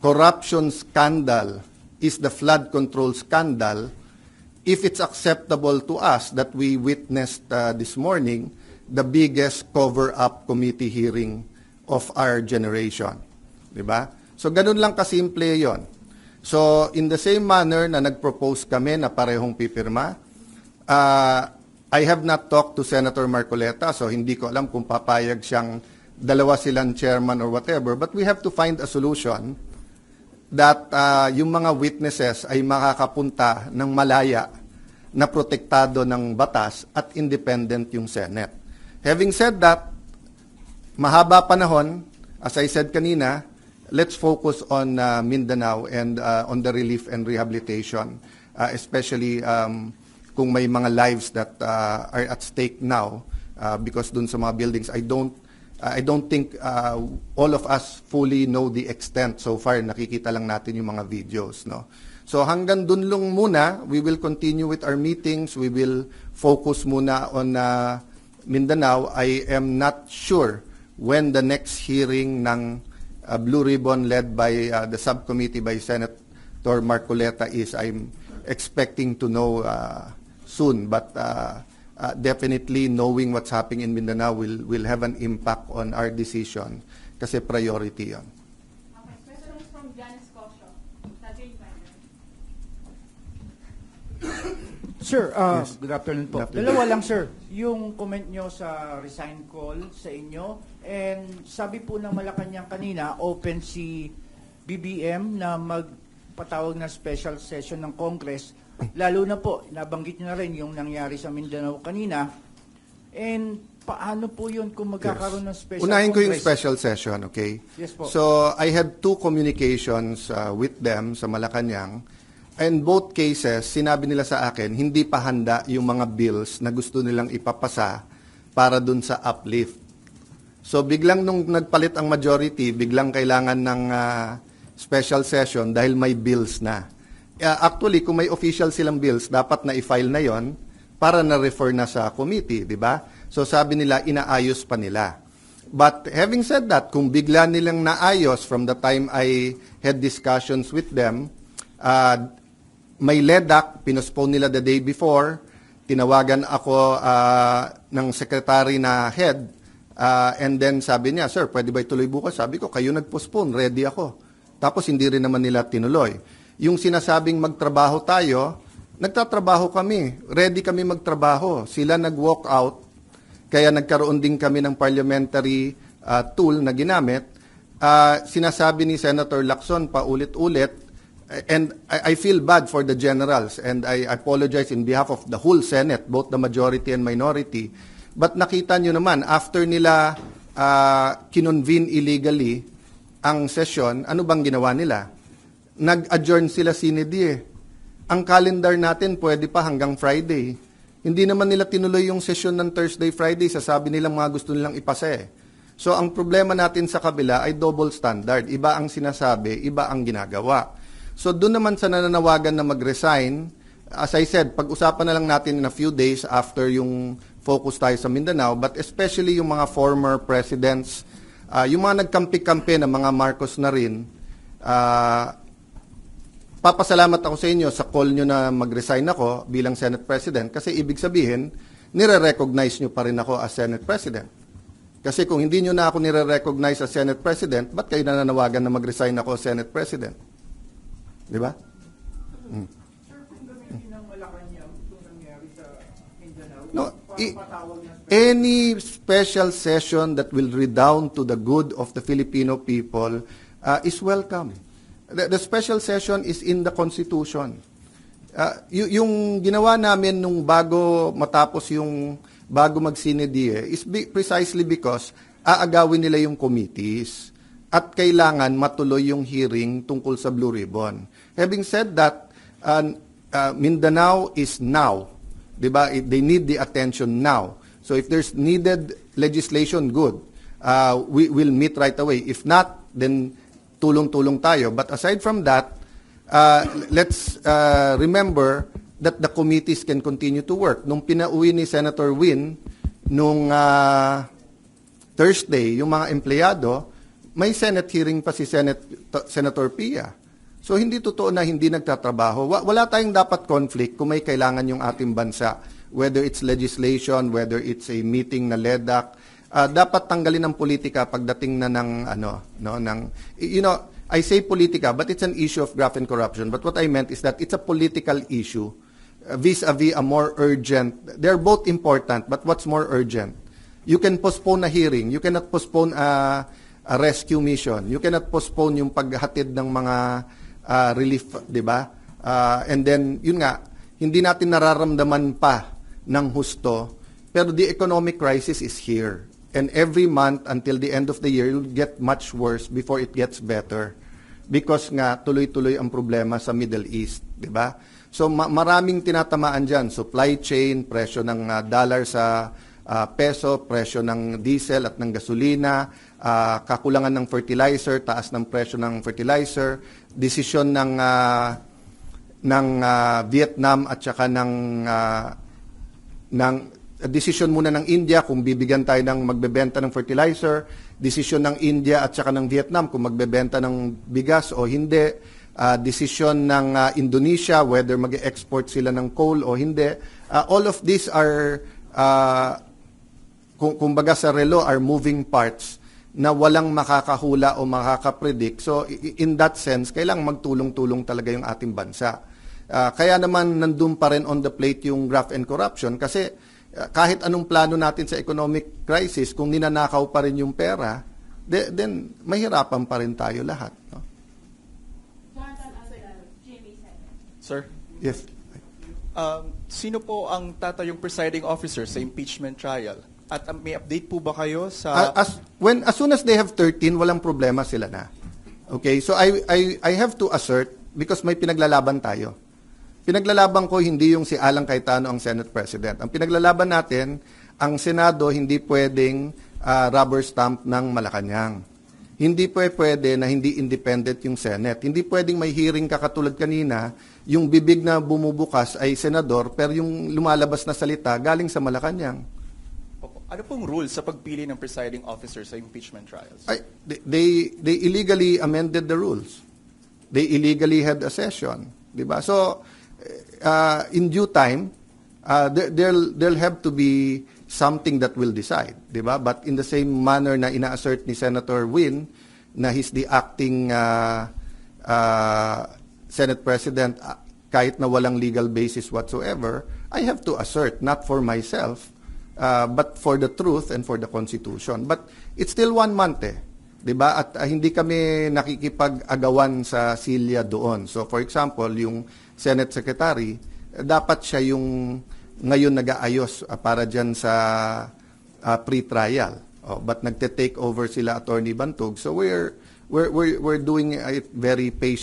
corruption scandal is the flood control scandal, if it's acceptable to us that we witnessed this morning the biggest cover-up committee hearing of our generation. Diba? So ganun lang kasimple yon. So in the same manner na nag-propose kami na parehong pipirma, I have not talked to Senator Marcoleta, so hindi ko alam kung papayag siyang dalawa silang chairman or whatever, but we have to find a solution that yung mga witnesses ay makakapunta ng malaya na protektado ng batas at independent yung Senate. Having said that, mahaba panahon, as I said kanina, let's focus on Mindanao and on the relief and rehabilitation, especially kung may mga lives that are at stake now because dun sa mga buildings. I don't think all of us fully know the extent. So far, nakikita lang natin yung mga videos, no? So hanggang dun lang muna, we will continue with our meetings. We will focus muna on Mindanao. I am not sure when the next hearing ng Blue Ribbon led by the subcommittee by Senator Marcoleta is. I'm expecting to know soon, but definitely knowing what's happening in Mindanao will have an impact on our decision kasi priority yon. Okay, question is from Janice Cosio. Sir, Yes. good afternoon po. Good afternoon. Dalawa lang, sir. Yung comment nyo sa resign call sa inyo, and sabi po ng Malacanang kanina, open si BBM na magpatawag ng special session ng Congress. Lalo na po, nabanggit nyo na rin yung nangyari sa Mindanao kanina. And paano po yun kung magkakaroon ng special Unahin ko yung Congress? special session, okay? Yes po. So I had 2 communications with them sa Malacanang. In both cases, sinabi nila sa akin, hindi pa handa yung mga bills na gusto nilang ipapasa para dun sa uplift. So biglang nung nagpalit ang majority, biglang kailangan ng special session dahil may bills na. Actually, kung may official silang bills, dapat na i-file na yon para na-refer na sa committee, di ba? So sabi nila, inaayos pa nila. But having said that, kung bigla nilang naayos from the time I had discussions with them, may LEDAC, pinospone nila the day before, tinawagan ako ng secretary na head, and then sabi niya, sir, pwede ba ituloy bukas? Sabi ko, kayo nag-postpone, ready ako. Tapos hindi rin naman nila tinuloy. Yung sinasabing magtrabaho tayo, nagtatrabaho kami, ready kami magtrabaho. Sila nag-walk out, kaya nagkaroon din kami ng parliamentary tool na ginamit. Sinasabi ni Senator Lacson paulit-ulit, and I feel bad for the generals, and I apologize in behalf of the whole Senate, both the majority and minority. But nakita nyo naman, after nila kinonvene illegally ang session, ano bang ginawa nila? Nag-adjourn sila sine die. Ang calendar natin pwede pa hanggang Friday. Hindi naman nila tinuloy yung session ng Thursday, Friday, sasabi nilang mga gusto nilang ipasa eh. So ang problema natin sa kabila ay double standard. Iba ang sinasabi, iba ang ginagawa. So doon naman sa nananawagan na mag-resign, as I said, pag-usapan na lang natin in a few days after yung focus tayo sa Mindanao, but especially yung mga former presidents, yung mga nagkampi-kampi na mga Marcos na rin, papasalamat ako sa inyo sa call nyo na mag-resign ako bilang Senate President kasi ibig sabihin, nire-recognize nyo pa rin ako as Senate President. Kasi kung hindi nyo na ako nire-recognize as Senate President, ba't kayo nananawagan na mag-resign ako as Senate President? Di ba? Sir, kung gamitin ng Malacanang itong nangyari sa Mindanao, No, patawag ng any special session that will redound to the good of the Filipino people is welcome. The special session is in the Constitution. Yung ginawa namin nung bago matapos yung bago mag-sinedie is precisely because aagawin nila yung committees at kailangan matuloy yung hearing tungkol sa Blue Ribbon. Having said that, Mindanao is now. Diba? They need the attention now. So if there's needed legislation, good. We will meet right away. If not, then tulong-tulong tayo. But aside from that, let's remember that the committees can continue to work. Nung pinauwi ni Senator Win, nung Thursday, yung mga empleyado, may Senate hearing pa si Senator Pia. So hindi totoo na hindi nagtatrabaho. Wala tayong dapat conflict kung may kailangan yung ating bansa, whether it's legislation, whether it's a meeting na LEDAC. Dapat tanggalin ang politika pagdating na ng I say politika, but it's an issue of graft and corruption. But what I meant is that it's a political issue vis-a-vis a more urgent. They're both important, but what's more urgent? You can postpone a hearing. You cannot postpone a rescue mission. You cannot postpone yung paghatid ng mga relief, di ba? And then, yun nga, hindi natin nararamdaman pa ng husto, pero the economic crisis is here. And every month until the end of the year, it will get much worse before it gets better. Because nga, tuloy-tuloy ang problema sa Middle East, di ba? So, maraming tinatamaan dyan. Supply chain, presyo ng dollar sa peso, presyo ng diesel at ng gasolina, kakulangan ng fertilizer, taas ng presyo ng fertilizer, desisyon ng Vietnam at saka ng desisyon muna ng India kung bibigyan tayo ng magbebenta ng fertilizer, desisyon ng India at saka ng Vietnam kung magbebenta ng bigas o hindi, desisyon ng Indonesia whether mag-export sila ng coal o hindi. All of these are kumbaga sa relo are moving parts na walang makakahula o makakapredict. So in that sense, kailangang magtulong-tulong talaga yung ating bansa. Kaya naman nandun pa rin on the plate yung graft and corruption kasi kahit anong plano natin sa economic crisis, kung ninanakaw pa rin yung pera, then mahirapan pa rin tayo lahat. No? Jonathan Aguilar, GMA Senate. Sir, Yes. sino po ang tatayong presiding officer sa impeachment trial? At may update po ba kayo sa... As soon as they have 13, walang problema sila na. Okay, so I have to assert because may pinaglalaban tayo. Pinaglalaban ko hindi yung si Alan Cayetano ang Senate President. Ang pinaglalaban natin, ang Senado hindi pwedeng rubber stamp ng Malacanang. Hindi pwede na hindi independent yung Senate. Hindi pwedeng may hearing ka katulad kanina, yung bibig na bumubukas ay senador, pero yung lumalabas na salita galing sa Malacanang. Ano pong rules sa pagpili ng presiding officer sa impeachment trials? They illegally amended the rules. They illegally had a session, 'di ba? So in due time there'll have to be something that will decide, 'di ba? But in the same manner na ina-assert ni Senator Win na he's the acting Senate President kahit na walang legal basis whatsoever, I have to assert not for myself but for the truth and for the Constitution. But it's still 1 month 'di ba? At hindi kami nakikipag-agawan sa silya doon. So for example, yung Senate Secretary, dapat siya yung ngayon nag-aayos para diyan sa pre-trial. But nagte-take over sila Attorney Bantog. So we're doing it very patient.